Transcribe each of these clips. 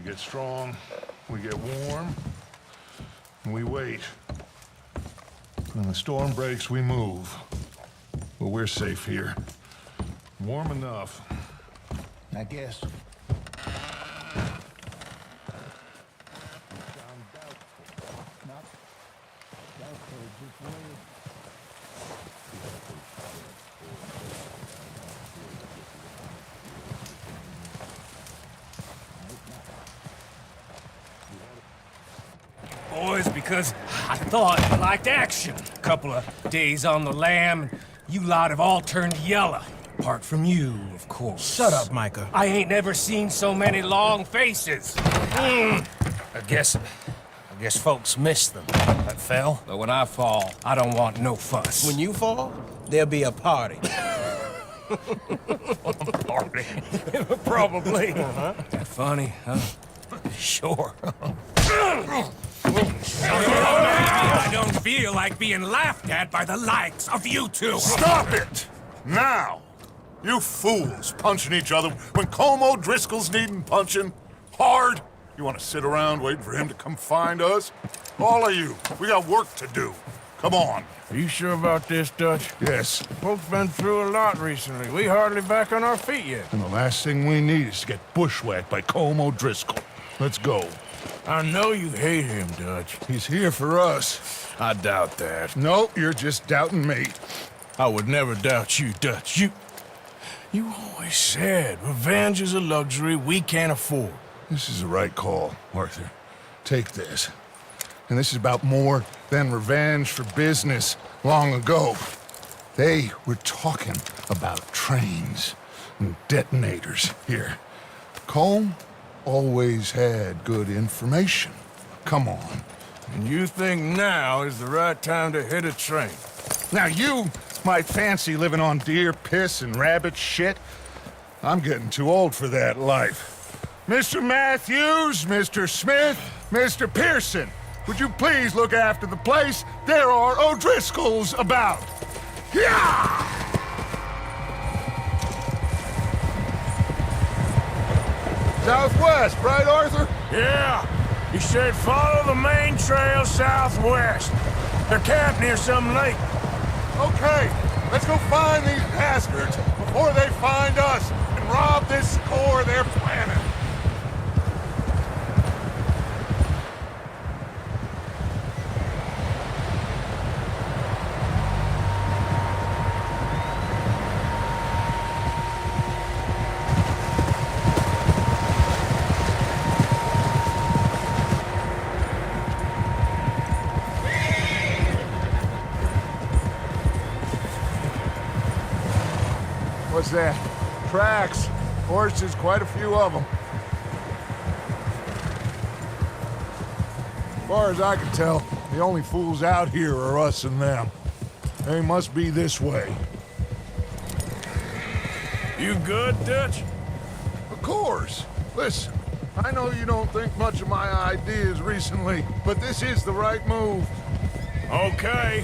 get strong, we get warm, and we wait. When the storm breaks, we move. But we're safe here. Warm enough. I guess. Boys, because I thought you liked action. A couple of days on the lam, and you lot have all turned yellow. Apart from you, of course. Shut up, Micah. I ain't never seen so many long faces. I guess folks miss them. That fell. But when I fall, I don't want no fuss. When you fall, there'll be a party. Party? Probably. That funny, huh? Sure. I don't feel like being laughed at by the likes of you two. Stop it! Now! You fools punching each other when Colm O'Driscoll's needing punching. Hard! You want to sit around waiting for him to come find us? All of you, we got work to do. Come on. Are you sure about this, Dutch? Yes. Folks been through a lot recently. We hardly back on our feet yet. And the last thing we need is to get bushwhacked by Colm O'Driscoll. Let's go. I know you hate him, Dutch. He's here for us. I doubt that. No, you're just doubting me. I would never doubt you, Dutch. You always said revenge is a luxury we can't afford. This is the right call, Arthur. Take this. And this is about more than revenge for business long ago. They were talking about trains and detonators here. Colm always had good information. Come on. And you think now is the right time to hit a train? Now you might fancy living on deer piss and rabbit shit. I'm getting too old for that life. Mr. Matthews, Mr. Smith, Mr. Pearson, would you please look after the place? There are O'Driscolls about. Yeah! Southwest, right, Arthur? Yeah. He said follow the main trail southwest. They're camped near some lake. Okay, let's go find these bastards before they find us and rob this score they're planning. What's that? Tracks. Horses, quite a few of them. As far as I can tell, the only fools out here are us and them. They must be this way. You good, Dutch? Of course. Listen, I know you don't think much of my ideas recently, but this is the right move. Okay.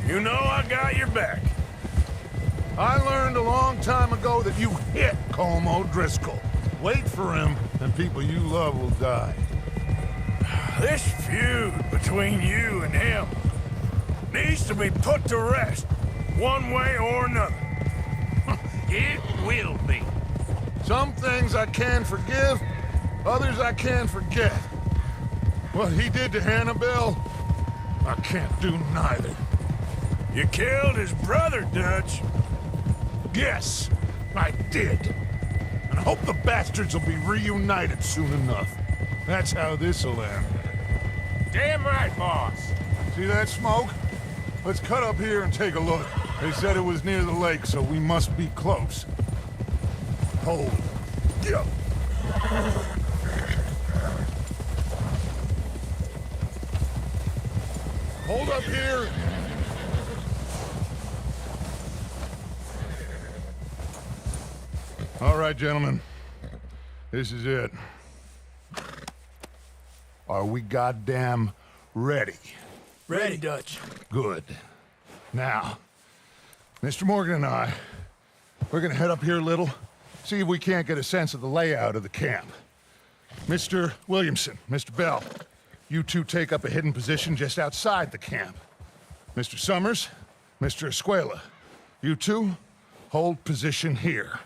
You know I got your back. I learned a long time ago that you hit Colm O'Driscoll. Wait for him, and people you love will die. This feud between you and him needs to be put to rest, one way or another. It will be. Some things I can forgive, others I can forget. What he did to Annabelle, I can't do neither. You killed his brother, Dutch. Yes, I did. And I hope the bastards will be reunited soon enough. That's how this'll end. Damn right, boss. See that smoke? Let's cut up here and take a look. They said it was near the lake, so we must be close. Hold. Yeah. Hold up here. All right, gentlemen. This is it. Are we goddamn ready? Ready, Dutch. Good. Now, Mr. Morgan and I, we're gonna head up here a little, see if we can't get a sense of the layout of the camp. Mr. Williamson, Mr. Bell, you two take up a hidden position just outside the camp. Mr. Summers, Mr. Escuela, you two hold position here.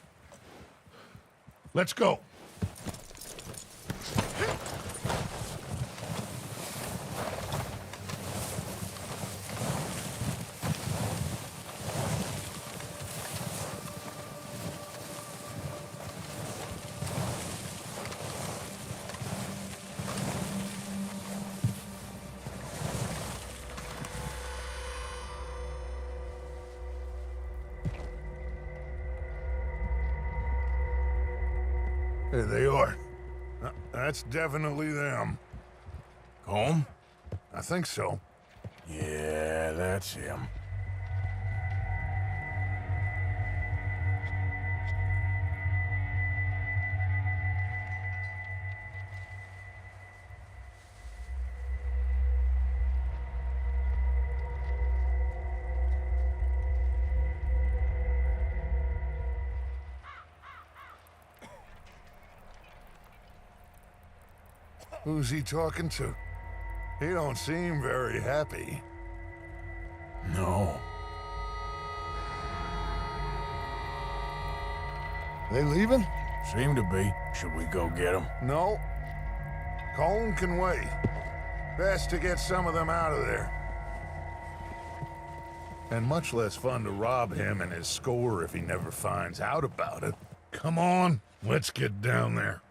Let's go. There they are. That's definitely them. Home? I think so. Yeah, that's him. Who's he talking to? He don't seem very happy. No. They leaving? Seem to be. Should we go get them? No. Colin can wait. Best to get some of them out of there. And much less fun to rob him and his score if he never finds out about it. Come on, let's get down there.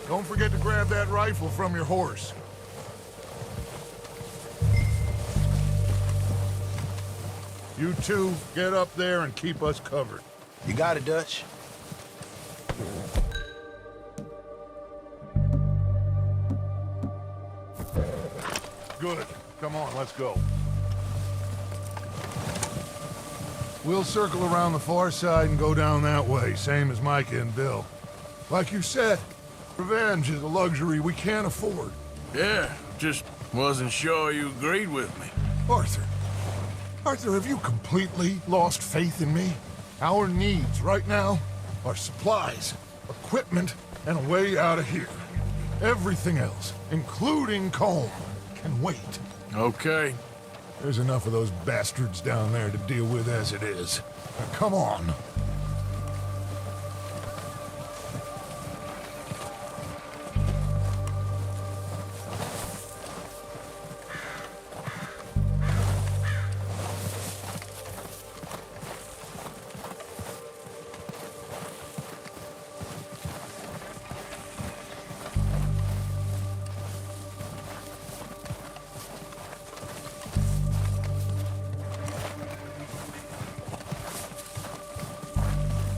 Don't forget to grab that rifle from your horse. You two, get up there and keep us covered. You got it, Dutch. Good. Come on, let's go. We'll circle around the far side and go down that way, same as Micah and Bill. Like you said, revenge is a luxury we can't afford. Yeah, just wasn't sure you agreed with me. Arthur. Arthur, have you completely lost faith in me? Our needs right now are supplies, equipment, and a way out of here. Everything else, including Colm, can wait. Okay. There's enough of those bastards down there to deal with as it is. Now, come on.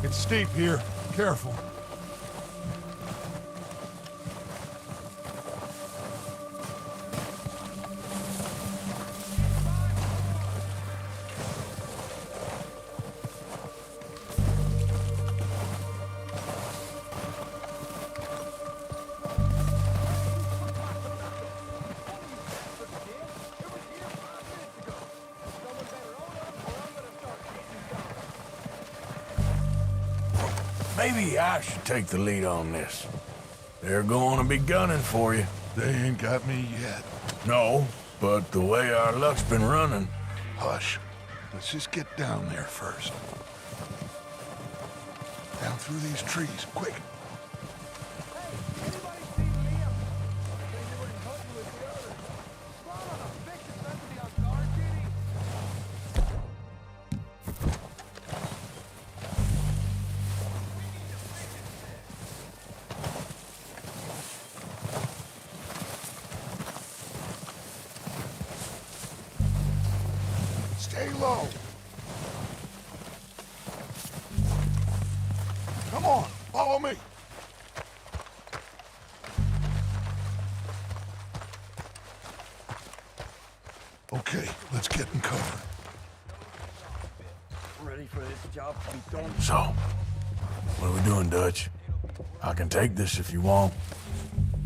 It's steep here. Careful. Maybe I should take the lead on this. They're going to be gunning for you. They ain't got me yet. No, but the way our luck's been running... Hush. Let's just get down there first. Down through these trees, quick. Stay low. Come on, follow me. Okay, let's get in cover. Ready for this job to be done. So, what are we doing, Dutch? I can take this if you want.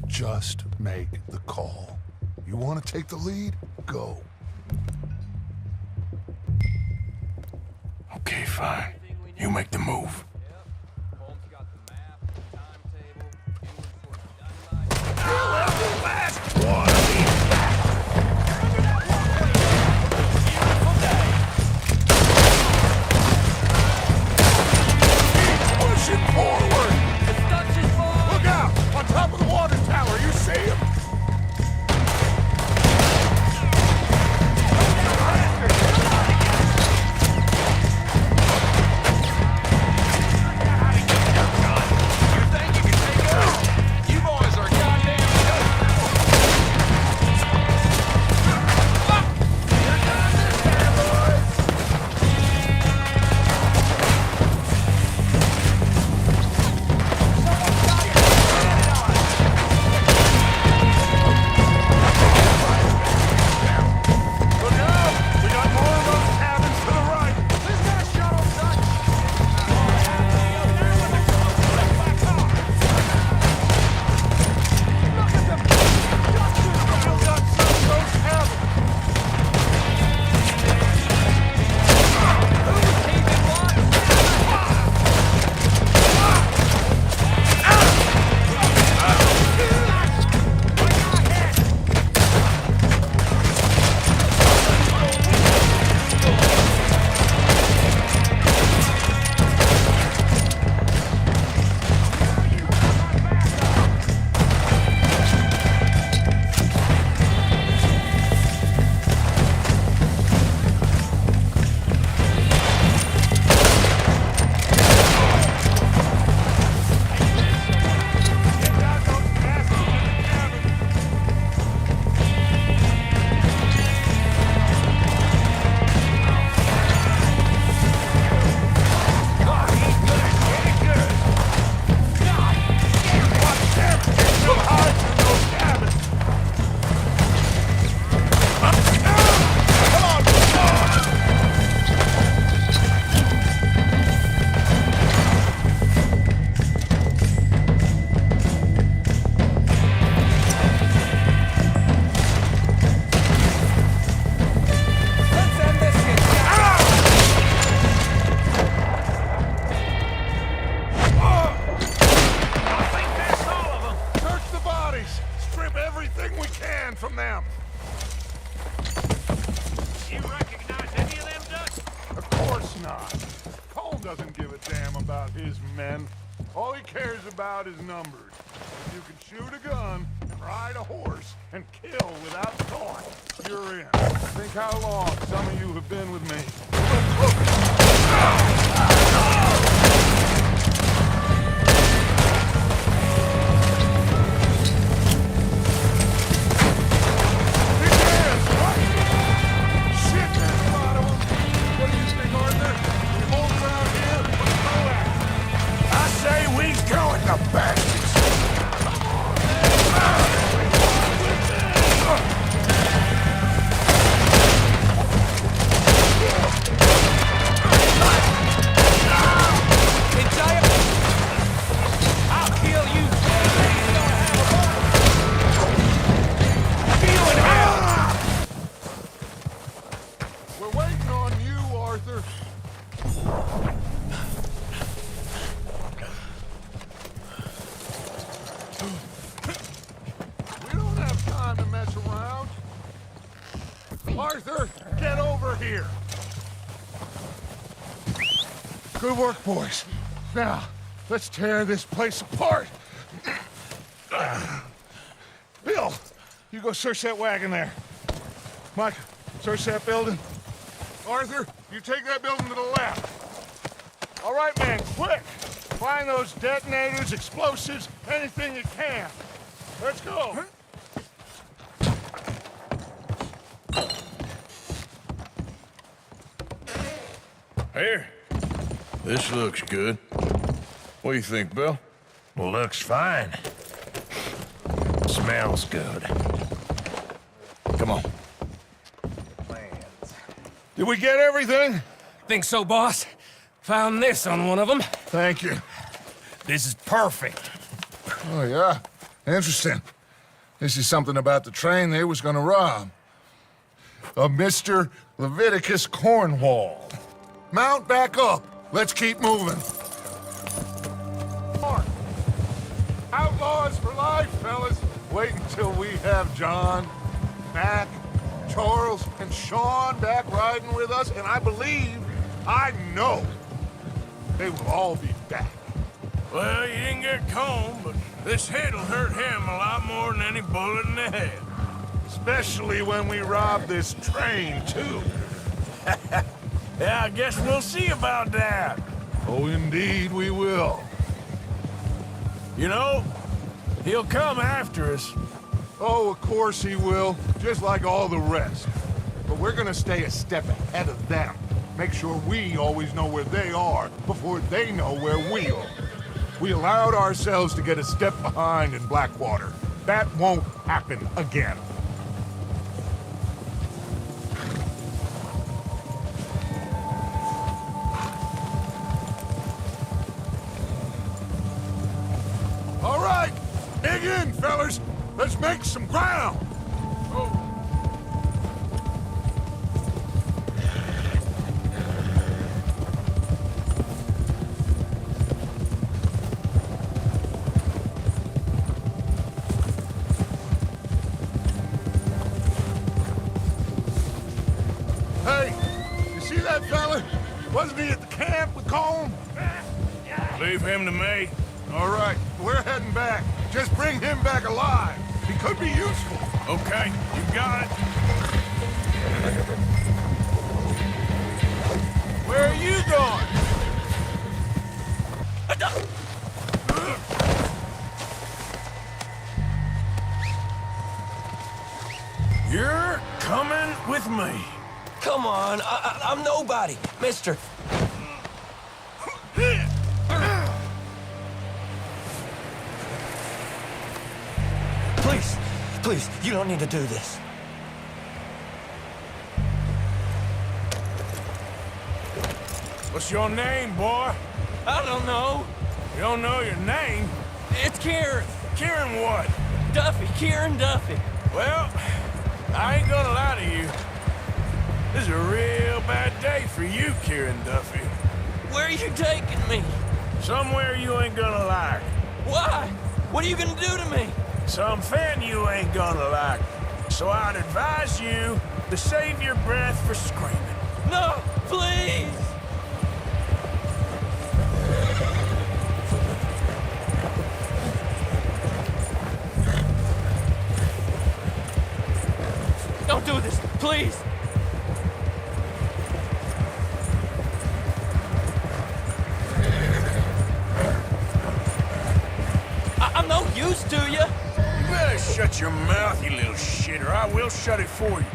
Just make the call. You want to take the lead? Go. fine. You make the move. Pushing forward! Look out! On top of the water tower, you see him? From them. You recognize any of them, Dutch? Of course not. Cole doesn't give a damn about his men. All he cares about is numbers. If you can shoot a gun, ride a horse, and kill without thought, you're in. Think how long some of you have been with me. Arthur, get over here! Good work, boys. Now, let's tear this place apart. Bill, you go search that wagon there. Mike, search that building. Arthur, you take that building to the left. All right, man, quick! Find those detonators, explosives, anything you can. Let's go. Here. This looks good. What do you think, Bill? Looks fine. Smells good. Come on. Did we get everything? Think so, boss? Found this on one of them. Thank you. This is perfect. Oh, yeah? Interesting. This is something about the train they was gonna rob. A Mr. Leviticus Cornwall. Mount back up. Let's keep moving. Outlaws for life, fellas. Wait until we have John, Mac, Charles, and Sean back riding with us, and I believe, I know, they will all be back. Well, you didn't get Combe, but this hit'll hurt him a lot more than any bullet in the head. Especially when we rob this train, too. Yeah, I guess we'll see about that. Oh, indeed we will. You know, he'll come after us. Oh, of course he will, just like all the rest. But we're gonna stay a step ahead of them. Make sure we always know where they are before they know where we are. We allowed ourselves to get a step behind in Blackwater. That won't happen again. All right, dig in, fellas. Let's make some ground. Hey, you see that fella? Wasn't he at the camp with Colm? Leave him to me. All right, we're heading back. Just bring him back alive. He could be useful. Okay, you got it. Where are you going? You're coming with me. Come on, I'm nobody, mister. Please, you don't need to do this. What's your name, boy? I don't know. You don't know your name? It's Kieran. Kieran what? Duffy, Kieran Duffy. Well, I ain't gonna lie to you. This is a real bad day for you, Kieran Duffy. Where are you taking me? Somewhere you ain't gonna like. Why? What are you gonna do to me? Something you ain't gonna like. So I'd advise you to save your breath for screaming. No, please! Don't do this, please! I'm no use to you! You better shut your mouth, you little shit, or I will shut it for you.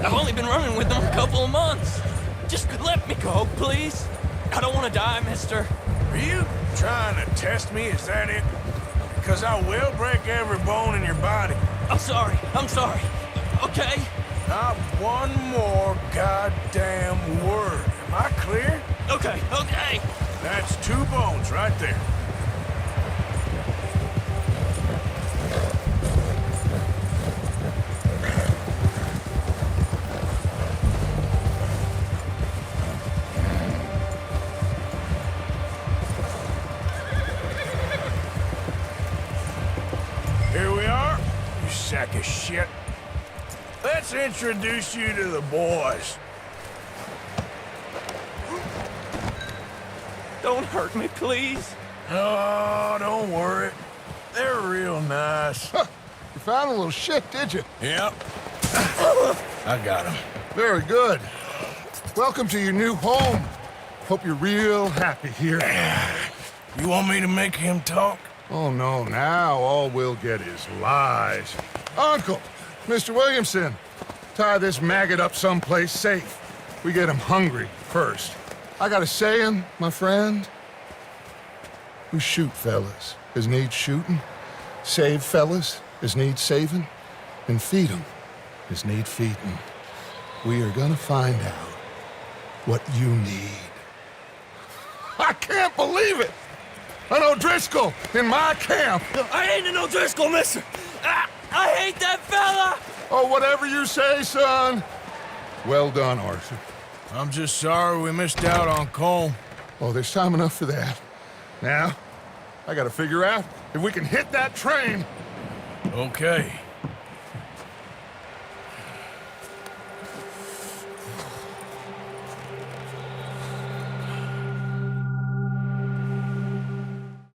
I've only been running with them a couple of months. Just let me go, please. I don't want to die, mister. Are you trying to test me? Is that it? Because I will break every bone in your body. I'm sorry. Okay? Not one more goddamn word. Am I clear? Okay. That's 2 bones right there. Here we are, you sack of shit. Let's introduce you to the boys. Don't hurt me, please. Oh, don't worry. They're real nice. You found a little shit, did you? Yep. I got him. Very good. Welcome to your new home. Hope you're real happy here. You want me to make him talk? Oh, no, now all we'll get is lies. Uncle, Mr. Williamson, tie this maggot up someplace safe. We get him hungry first. I got a saying, my friend. We shoot fellas as need shooting, save fellas as need saving, and feed 'em as need feeding. We are gonna find out what you need. I can't believe it! an O'Driscoll in my camp. I ain't an O'Driscoll, mister! I hate that fella! Oh, whatever you say, son. Well done, Arthur. I'm just sorry we missed out on Cole. Oh, there's time enough for that. Now, I gotta figure out if we can hit that train. Okay,